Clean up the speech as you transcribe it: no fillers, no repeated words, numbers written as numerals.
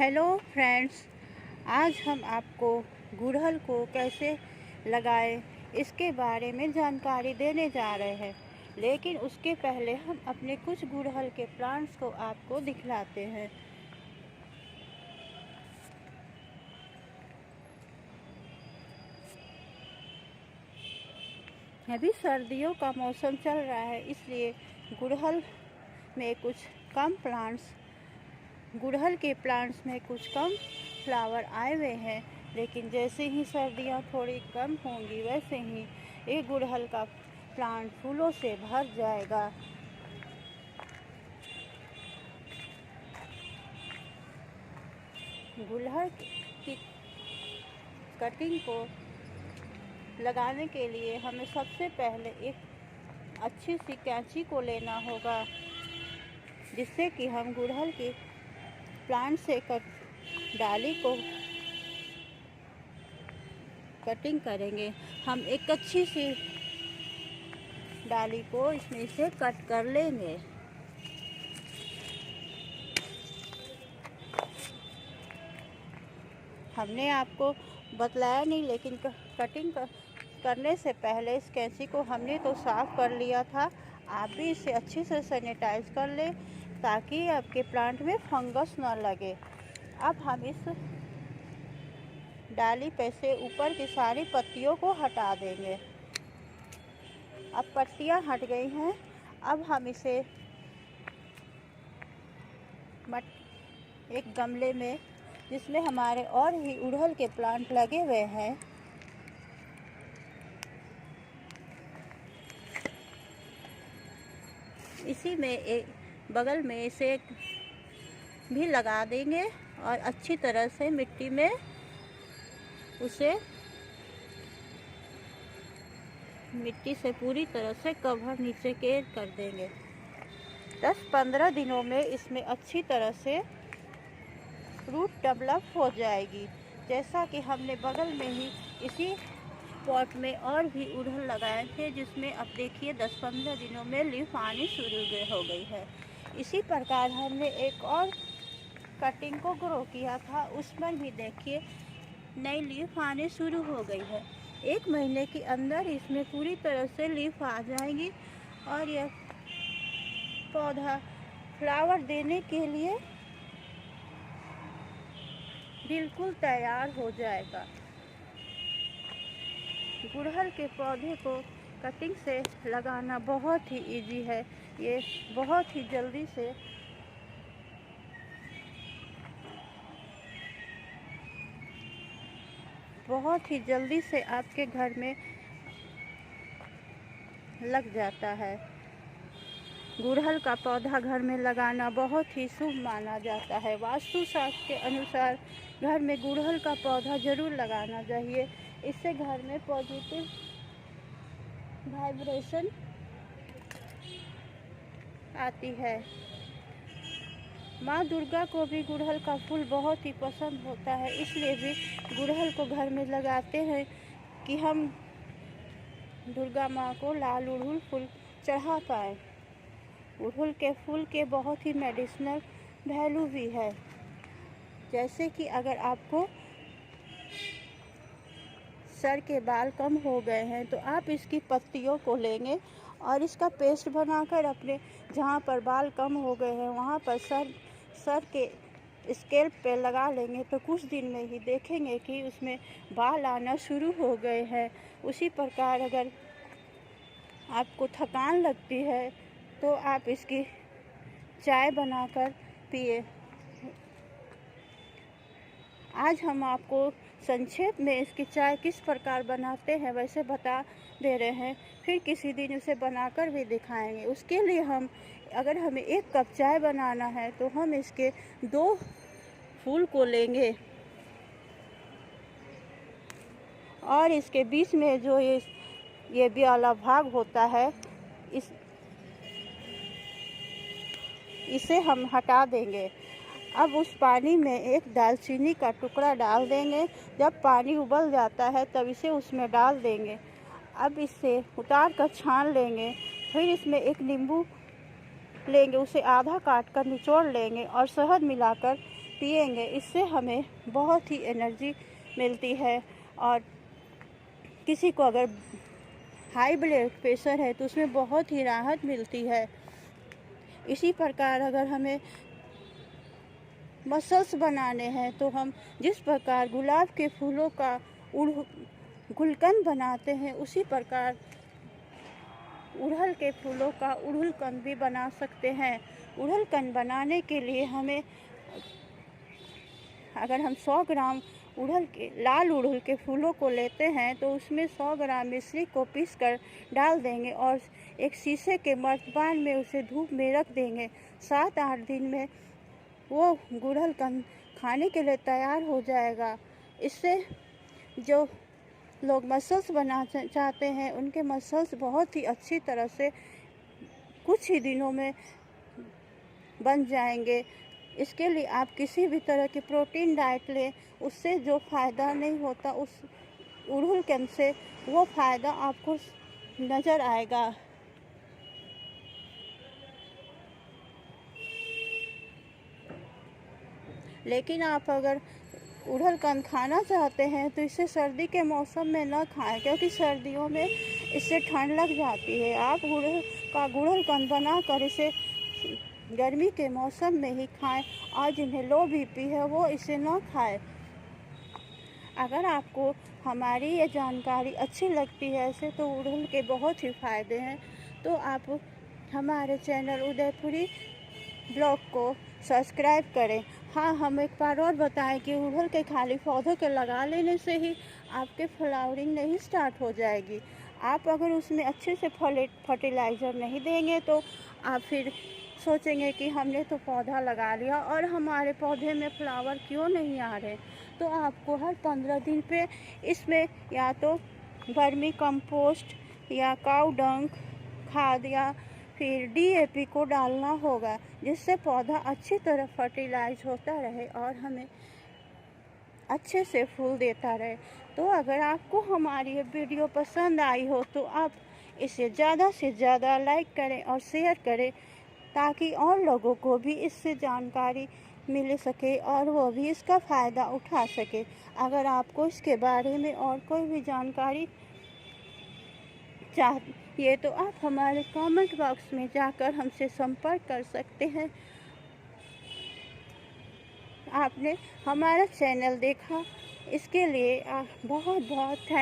Hello friends, आज हम आपको गुड़हल को कैसे लगाएं इसके बारे में जानकारी देने जा रहे हैं। लेकिन उसके पहले हम अपने कुछ गुड़हल के प्लांट्स को आपको दिखलाते हैं। अभी सर्दियों का मौसम चल रहा है, इसलिए गुड़हल में कुछ कम गुड़हल के प्लांट्स में कुछ कम फ्लावर आए हुए हैं। लेकिन जैसे ही सर्दियां थोड़ी कम होंगी वैसे ही ये गुड़हल का प्लांट फूलों से भर जाएगा। गुड़हल की कटिंग को लगाने के लिए हमें सबसे पहले एक अच्छी सी कैंची को लेना होगा, जिससे कि हम गुड़हल की प्लांट से डाली को कटिंग करेंगे। हम एक अच्छी सी डाली को इसमें से कट कर लेंगे। हमने आपको बतलाया नहीं, लेकिन कटिंग करने से पहले इस कैंची को हमने तो साफ़ कर लिया था। आप भी इसे अच्छे से सैनिटाइज कर लें ताकि आपके प्लांट में फंगस ना लगे। अब हम इस डाली पे से ऊपर की सारी पत्तियों को हटा देंगे। अब पत्तियां हट गई हैं। अब हम इसे एक गमले में, जिसमें हमारे और भी गुड़हल के प्लांट लगे हुए हैं, इसी में एक बगल में इसे भी लगा देंगे और अच्छी तरह से मिट्टी में उसे मिट्टी से पूरी तरह से कवर नीचे के कर देंगे। 10-15 दिनों में इसमें अच्छी तरह से रूट डेवलप हो जाएगी। जैसा कि हमने बगल में ही इसी पॉट में और भी गुड़हल लगाए थे, जिसमें अब देखिए 10-15 दिनों में लीफ आनी शुरू हो गई है। इसी प्रकार हमने एक और कटिंग को ग्रो किया था, उसमें भी देखिए नई लीफ आने शुरू हो गई है। 1 महीने के अंदर इसमें पूरी तरह से लीफ आ जाएगी और यह पौधा फ्लावर देने के लिए बिल्कुल तैयार हो जाएगा। गुड़हल के पौधे को कटिंग से लगाना बहुत ही इजी है। ये बहुत ही जल्दी से आपके घर में लग जाता है। गुड़हल का पौधा घर में लगाना बहुत ही शुभ माना जाता है। वास्तुशास्त्र के अनुसार घर में गुड़हल का पौधा जरूर लगाना चाहिए। इससे घर में पॉजिटिव वाइब्रेशन आती है। माँ दुर्गा को भी गुड़हल का फूल बहुत ही पसंद होता है, इसलिए भी गुड़हल को घर में लगाते हैं कि हम दुर्गा माँ को लाल अड़हुल फूल चढ़ा पाएँ। अड़हुल के फूल के बहुत ही मेडिसिनल वैल्यू भी है। जैसे कि अगर आपको सर के बाल कम हो गए हैं तो आप इसकी पत्तियों को लेंगे और इसका पेस्ट बनाकर अपने जहाँ पर बाल कम हो गए हैं वहाँ पर सर के स्कैल्प पे लगा लेंगे तो कुछ दिन में ही देखेंगे कि उसमें बाल आना शुरू हो गए हैं। उसी प्रकार अगर आपको थकान लगती है तो आप इसकी चाय बनाकर पिए। आज हम आपको संक्षेप में इसकी चाय किस प्रकार बनाते हैं वैसे बता दे रहे हैं, फिर किसी दिन उसे बनाकर भी दिखाएंगे। उसके लिए अगर हमें 1 कप चाय बनाना है तो हम इसके 2 फूल को लेंगे और इसके बीच में जो ये वाला भाग होता है इसे हम हटा देंगे। अब उस पानी में एक दालचीनी का टुकड़ा डाल देंगे। जब पानी उबल जाता है तब इसे उसमें डाल देंगे। अब इसे उतार कर छान लेंगे। फिर इसमें एक नींबू लेंगे, उसे आधा काट कर निचोड़ लेंगे और शहद मिलाकर पिएंगे, इससे हमें बहुत ही एनर्जी मिलती है। और किसी को अगर हाई ब्लड प्रेशर है तो उसमें बहुत ही राहत मिलती है। इसी प्रकार अगर हमें मसल्स बनाने हैं तो हम जिस प्रकार गुलाब के फूलों का गुलकंद बनाते हैं, उसी प्रकार उड़हल के फूलों का उड़हलकंद भी बना सकते हैं। उड़हलकंद बनाने के लिए हमें, अगर हम 100 ग्राम लाल उड़हल के फूलों को लेते हैं तो उसमें 100 ग्राम मिश्री को पीस कर डाल देंगे और एक शीशे के मर्तबान में उसे धूप में रख देंगे। 7-8 दिन में वो गुड़हलकंद खाने के लिए तैयार हो जाएगा। इससे जो लोग मसल्स बनाना चाहते हैं उनके मसल्स बहुत ही अच्छी तरह से कुछ ही दिनों में बन जाएंगे। इसके लिए आप किसी भी तरह की प्रोटीन डाइट लें, उससे जो फ़ायदा नहीं होता उस उड़हलकंद से वो फ़ायदा आपको नज़र आएगा। लेकिन आप अगर उड़हलकंद खाना चाहते हैं तो इसे सर्दी के मौसम में न खाएं, क्योंकि सर्दियों में इससे ठंड लग जाती है। आप गुड़हलकंद बनाकर इसे गर्मी के मौसम में ही खाएं और जिन्हें लो बीपी है वो इसे न खाएं। अगर आपको हमारी ये जानकारी अच्छी लगती है ऐसे तो उड़हल के बहुत ही फ़ायदे हैं, तो आप हमारे चैनल उदयपुरी ब्लॉग को सब्सक्राइब करें। हाँ, हम एक बार और बताएं कि उड़हल के खाली पौधों के लगा लेने से ही आपके फ्लावरिंग नहीं स्टार्ट हो जाएगी। आप अगर उसमें अच्छे से फर्टिलाइज़र नहीं देंगे तो आप फिर सोचेंगे कि हमने तो पौधा लगा लिया और हमारे पौधे में फ्लावर क्यों नहीं आ रहे। तो आपको हर 15 दिन पे इसमें या तो वर्मी कंपोस्ट या काऊ डंग खाद या फिर DAP को डालना होगा, जिससे पौधा अच्छी तरह फर्टिलाइज होता रहे और हमें अच्छे से फूल देता रहे। तो अगर आपको हमारी ये वीडियो पसंद आई हो तो आप इसे ज़्यादा से ज़्यादा लाइक करें और शेयर करें, ताकि और लोगों को भी इससे जानकारी मिल सके और वो भी इसका फ़ायदा उठा सके। अगर आपको इसके बारे में और कोई भी जानकारी चाहिए तो आप हमारे कमेंट बॉक्स में जाकर हमसे संपर्क कर सकते हैं। आपने हमारा चैनल देखा इसके लिए बहुत बहुत थैंक